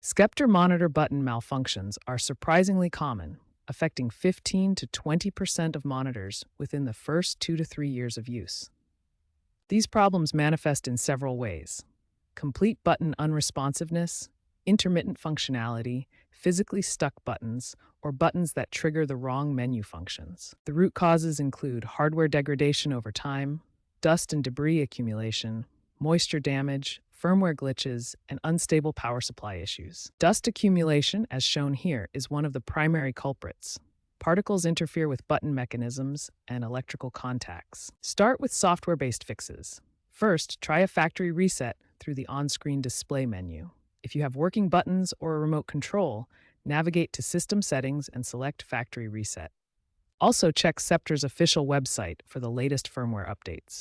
Sceptre monitor button malfunctions are surprisingly common, affecting 15 to 20% of monitors within the first 2 to 3 years of use. These problems manifest in several ways: complete button unresponsiveness, intermittent functionality, physically stuck buttons, or buttons that trigger the wrong menu functions. The root causes include hardware degradation over time, dust and debris accumulation, moisture damage, firmware glitches, and unstable power supply issues. Dust accumulation, as shown here, is one of the primary culprits. Particles interfere with button mechanisms and electrical contacts. Start with software-based fixes. First, try a factory reset through the on-screen display menu. If you have working buttons or a remote control, navigate to System Settings and select Factory Reset. Also, check Sceptre's official website for the latest firmware updates.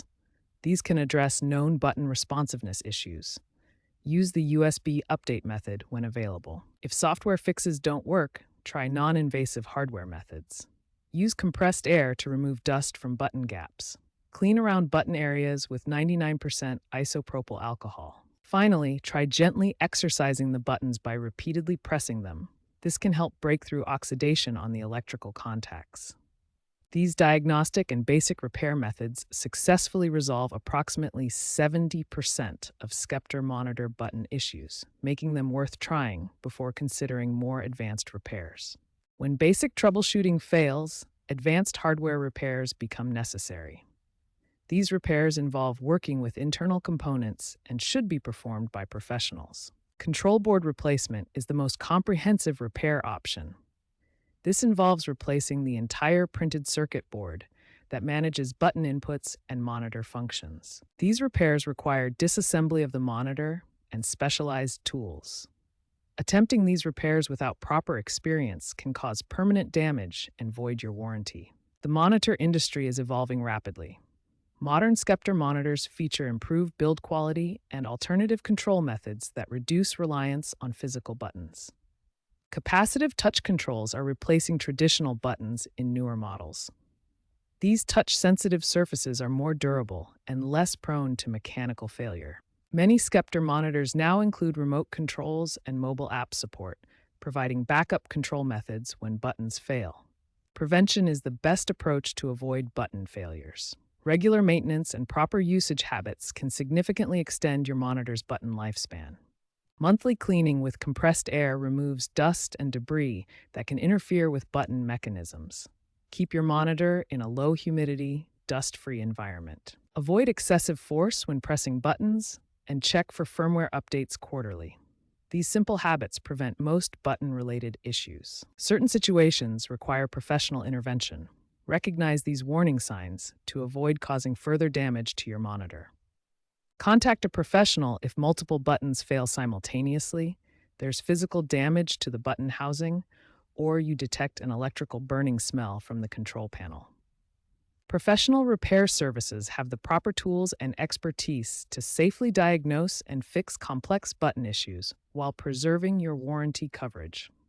These can address known button responsiveness issues. Use the USB update method when available. If software fixes don't work, try non-invasive hardware methods. Use compressed air to remove dust from button gaps. Clean around button areas with 99% isopropyl alcohol. Finally, try gently exercising the buttons by repeatedly pressing them. This can help break through oxidation on the electrical contacts. These diagnostic and basic repair methods successfully resolve approximately 70% of Sceptre monitor button issues, making them worth trying before considering more advanced repairs. When basic troubleshooting fails, advanced hardware repairs become necessary. These repairs involve working with internal components and should be performed by professionals. Control board replacement is the most comprehensive repair option. This involves replacing the entire printed circuit board that manages button inputs and monitor functions. These repairs require disassembly of the monitor and specialized tools. Attempting these repairs without proper experience can cause permanent damage and void your warranty. The monitor industry is evolving rapidly. Modern Sceptre monitors feature improved build quality and alternative control methods that reduce reliance on physical buttons. Capacitive touch controls are replacing traditional buttons in newer models. These touch-sensitive surfaces are more durable and less prone to mechanical failure. Many Sceptre monitors now include remote controls and mobile app support, providing backup control methods when buttons fail. Prevention is the best approach to avoid button failures. Regular maintenance and proper usage habits can significantly extend your monitor's button lifespan. Monthly cleaning with compressed air removes dust and debris that can interfere with button mechanisms. Keep your monitor in a low humidity, dust-free environment. Avoid excessive force when pressing buttons and check for firmware updates quarterly. These simple habits prevent most button-related issues. Certain situations require professional intervention. Recognize these warning signs to avoid causing further damage to your monitor. Contact a professional if multiple buttons fail simultaneously, there's physical damage to the button housing, or you detect an electrical burning smell from the control panel. Professional repair services have the proper tools and expertise to safely diagnose and fix complex button issues while preserving your warranty coverage.